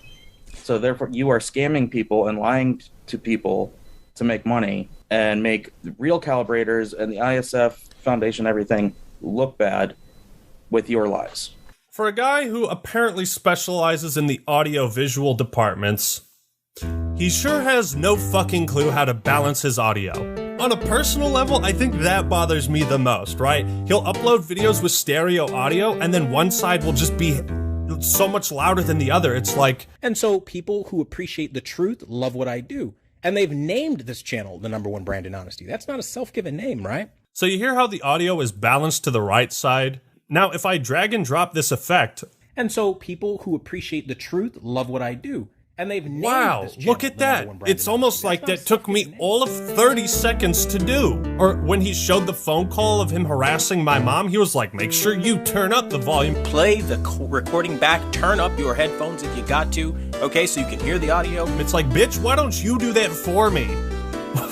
So therefore, you are scamming people and lying to people to make money and make the real calibrators and the ISF Foundation, everything, look bad with your lies. For a guy who apparently specializes in the audio-visual departments, he sure has no fucking clue how to balance his audio. On a personal level, I think that bothers me the most, right? He'll upload videos with stereo audio, and then one side will just be so much louder than the other. It's like... And so people who appreciate the truth love what I do. And they've named this channel the #1 brand in honesty. That's not a self-given name, right? So you hear how the audio is balanced to the right side? Now, if I drag and drop this effect... And so people who appreciate the truth love what I do. And they've named wow, this channel look at that. It's almost like that took me all of 30 seconds to do. Or when he showed the phone call of him harassing my mom, he was like, make sure you turn up the volume. Play the recording back, turn up your headphones if you got to, okay, so you can hear the audio. It's like, bitch, why don't you do that for me?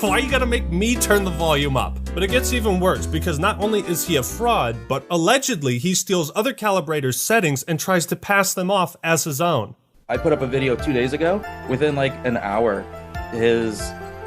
Why you gotta make me turn the volume up? But it gets even worse, because not only is he a fraud, but allegedly he steals other calibrators' settings and tries to pass them off as his own. I put up a video 2 days ago. Within like an hour, his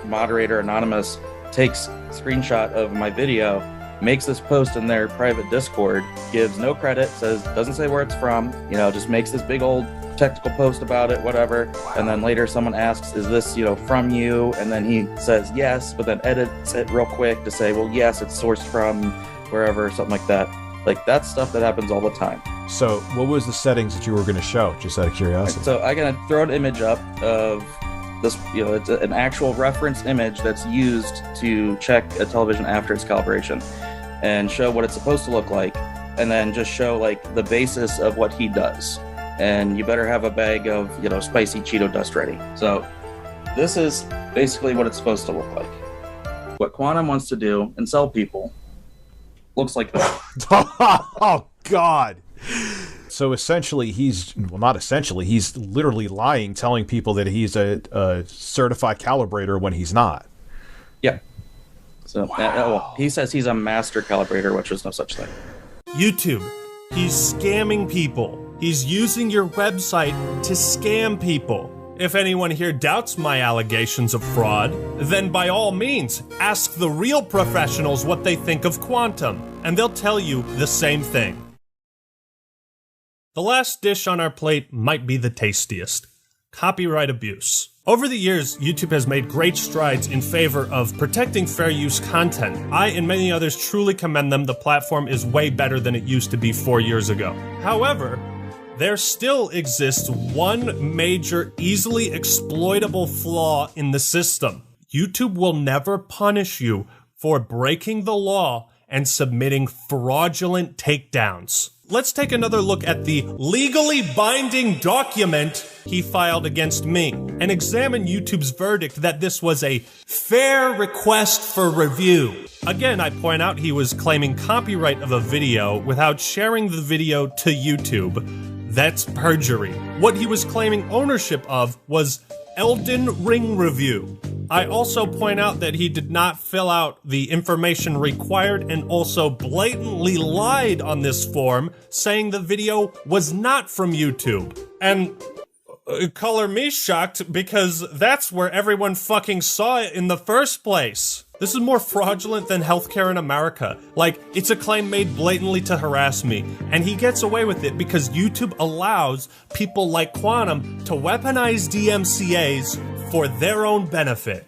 moderator, Anonymous, takes a screenshot of my video, makes this post in their private Discord, gives no credit, doesn't say where it's from, just makes this big old technical post about it, whatever. And then later someone asks, is this, from you? And then he says yes, but then edits it real quick to say, well, yes, it's sourced from wherever, something like that. Like, that's stuff that happens all the time. So, what was the settings that you were going to show, just out of curiosity? So, I'm going to throw an image up of this, it's an actual reference image that's used to check a television after its calibration and show what it's supposed to look like, and then just show, like, the basis of what he does. And you better have a bag of, spicy Cheeto dust ready. So, this is basically what it's supposed to look like. What Quantum wants to do and sell people looks like that. Oh, God. So essentially, he's literally lying, telling people that he's a certified calibrator when he's not. Yeah. So well, he says he's a master calibrator, which is no such thing. YouTube, he's scamming people. He's using your website to scam people. If anyone here doubts my allegations of fraud, then by all means, ask the real professionals what they think of Quantum, and they'll tell you the same thing. The last dish on our plate might be the tastiest: copyright abuse. Over the years, YouTube has made great strides in favor of protecting fair use content. I and many others truly commend them. The platform is way better than it used to be 4 years ago. However, there still exists one major, easily exploitable flaw in the system. YouTube will never punish you for breaking the law and submitting fraudulent takedowns. let's take another look at the legally binding document he filed against me and examine YouTube's verdict that this was a fair request for review. Again, I point out he was claiming copyright of a video without sharing the video to YouTube. That's perjury. What he was claiming ownership of was Elden Ring review. I also point out that he did not fill out the information required and also blatantly lied on this form, saying the video was not from YouTube. And color me shocked, because that's where everyone fucking saw it in the first place. This is more fraudulent than healthcare in America. Like, it's a claim made blatantly to harass me, and he gets away with it because YouTube allows people like Quantum to weaponize DMCAs for their own benefit.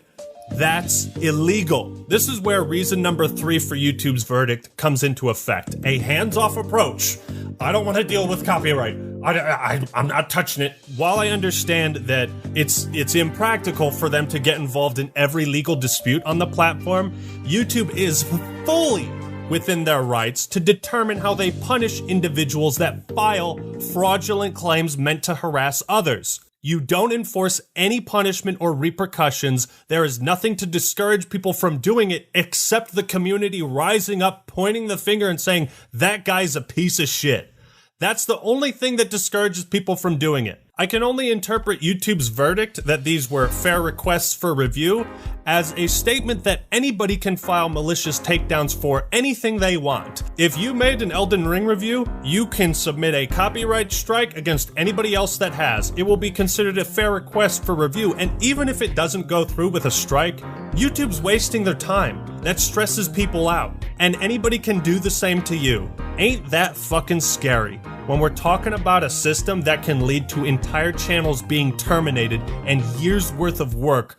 That's illegal. This is where reason number 3 for YouTube's verdict comes into effect. A hands-off approach. I don't want to deal with copyright. I'm not touching it. While I understand that it's impractical for them to get involved in every legal dispute on the platform, YouTube is fully within their rights to determine how they punish individuals that file fraudulent claims meant to harass others. You don't enforce any punishment or repercussions. There is nothing to discourage people from doing it except the community rising up, pointing the finger and saying, that guy's a piece of shit. That's the only thing that discourages people from doing it. I can only interpret YouTube's verdict that these were fair requests for review as a statement that anybody can file malicious takedowns for anything they want. If you made an Elden Ring review, you can submit a copyright strike against anybody else that has. It will be considered a fair request for review, and even if it doesn't go through with a strike, YouTube's wasting their time. That stresses people out, and anybody can do the same to you. Ain't that fucking scary? When we're talking about a system that can lead to entire channels being terminated and years worth of work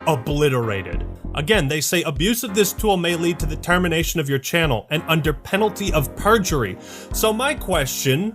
obliterated. Again, they say abuse of this tool may lead to the termination of your channel and under penalty of perjury. So my question,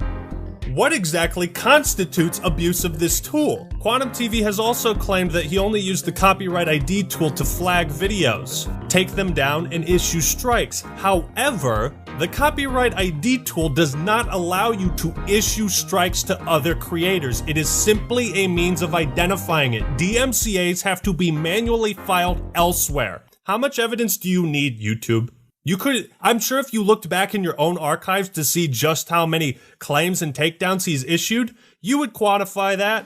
what exactly constitutes abuse of this tool? Quantum TV has also claimed that he only used the copyright ID tool to flag videos, take them down, and issue strikes. However, the copyright ID tool does not allow you to issue strikes to other creators. It is simply a means of identifying it. DMCAs have to be manually filed elsewhere. How much evidence do you need, YouTube? I'm sure if you looked back in your own archives to see just how many claims and takedowns he's issued, you would quantify that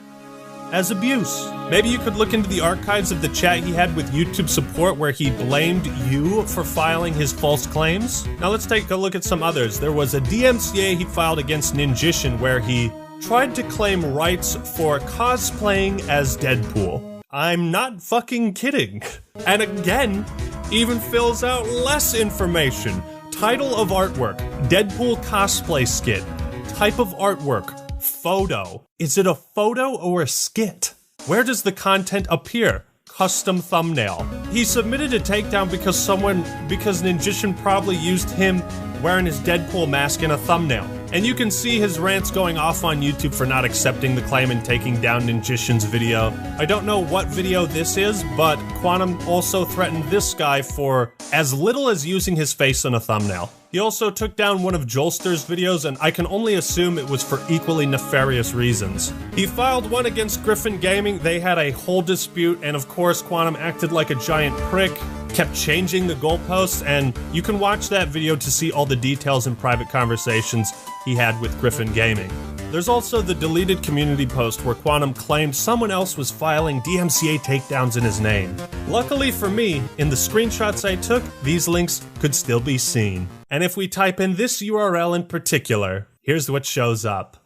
as abuse. Maybe you could look into the archives of the chat he had with YouTube support where he blamed you for filing his false claims. Now let's take a look at some others. There was a DMCA he filed against Ninjishin where he tried to claim rights for cosplaying as Deadpool. I'm not fucking kidding. And again, even fills out less information. Title of artwork, Deadpool cosplay skit. Type of artwork, photo. Is it a photo or a skit? Where does the content appear? Custom thumbnail. He submitted a takedown because Ninjishin probably used him wearing his Deadpool mask in a thumbnail. And you can see his rants going off on YouTube for not accepting the claim and taking down Ninjishin's video. I don't know what video this is, but Quantum also threatened this guy for as little as using his face in a thumbnail. He also took down one of Jolster's videos, and I can only assume it was for equally nefarious reasons. He filed one against Griffin Gaming. They had a whole dispute, and of course Quantum acted like a giant prick, kept changing the goalposts, and you can watch that video to see all the details and private conversations he had with Griffin Gaming. There's also the deleted community post where Quantum claimed someone else was filing DMCA takedowns in his name. Luckily for me, in the screenshots I took, these links could still be seen. And if we type in this URL in particular, here's what shows up.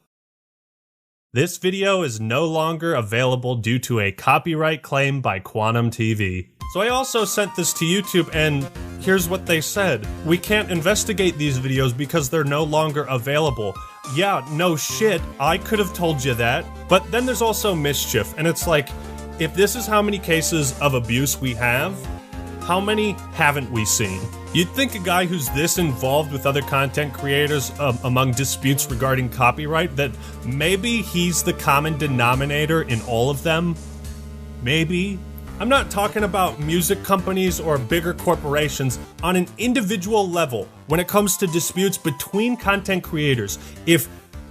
This video is no longer available due to a copyright claim by Quantum TV. So I also sent this to YouTube, and here's what they said. We can't investigate these videos because they're no longer available. Yeah, no shit, I could have told you that. But then there's also mischief, and it's like, if this is how many cases of abuse we have, how many haven't we seen? You'd think a guy who's this involved with other content creators among disputes regarding copyright, that maybe he's the common denominator in all of them? Maybe? I'm not talking about music companies or bigger corporations. On an individual level, when it comes to disputes between content creators, if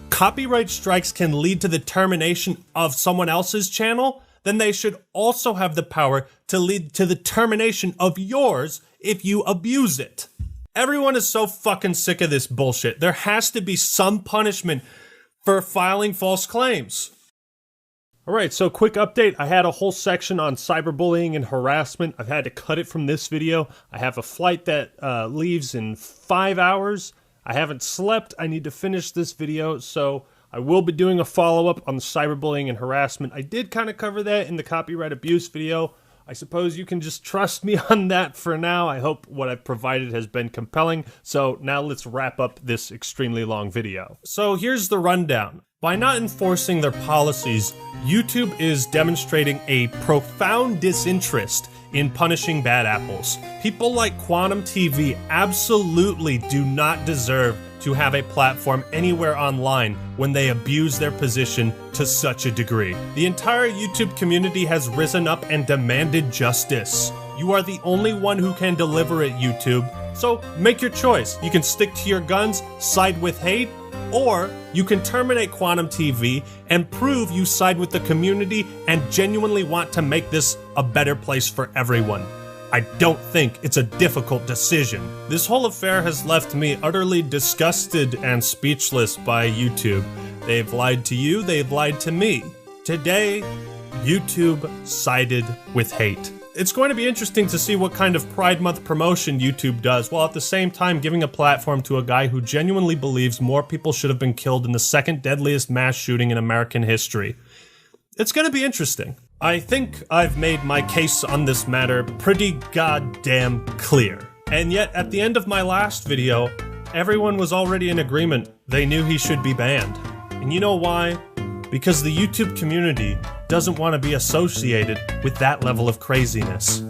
copyright strikes can lead to the termination of someone else's channel, then they should also have the power to lead to the termination of yours if you abuse it. Everyone is so fucking sick of this bullshit. There has to be some punishment for filing false claims. Alright, so quick update. I had a whole section on cyberbullying and harassment. I've had to cut it from this video. I have a flight that leaves in 5 hours. I haven't slept. I need to finish this video, so I will be doing a follow-up on the cyberbullying and harassment. I did kind of cover that in the copyright abuse video. I suppose you can just trust me on that for now. I hope what I've provided has been compelling. So now let's wrap up this extremely long video. So here's the rundown. By not enforcing their policies, YouTube is demonstrating a profound disinterest in punishing bad apples. People like Quantum TV absolutely do not deserve to have a platform anywhere online when they abuse their position to such a degree. The entire YouTube community has risen up and demanded justice. You are the only one who can deliver it, YouTube. So make your choice. You can stick to your guns, side with hate, or you can terminate Quantum TV and prove you side with the community and genuinely want to make this a better place for everyone. I don't think it's a difficult decision. This whole affair has left me utterly disgusted and speechless by YouTube. They've lied to you, they've lied to me. Today, YouTube sided with hate. It's going to be interesting to see what kind of Pride Month promotion YouTube does, while at the same time giving a platform to a guy who genuinely believes more people should have been killed in the second deadliest mass shooting in American history. It's going to be interesting. I think I've made my case on this matter pretty goddamn clear. And yet, at the end of my last video, everyone was already in agreement. They knew he should be banned. And you know why? Because the YouTube community doesn't want to be associated with that level of craziness.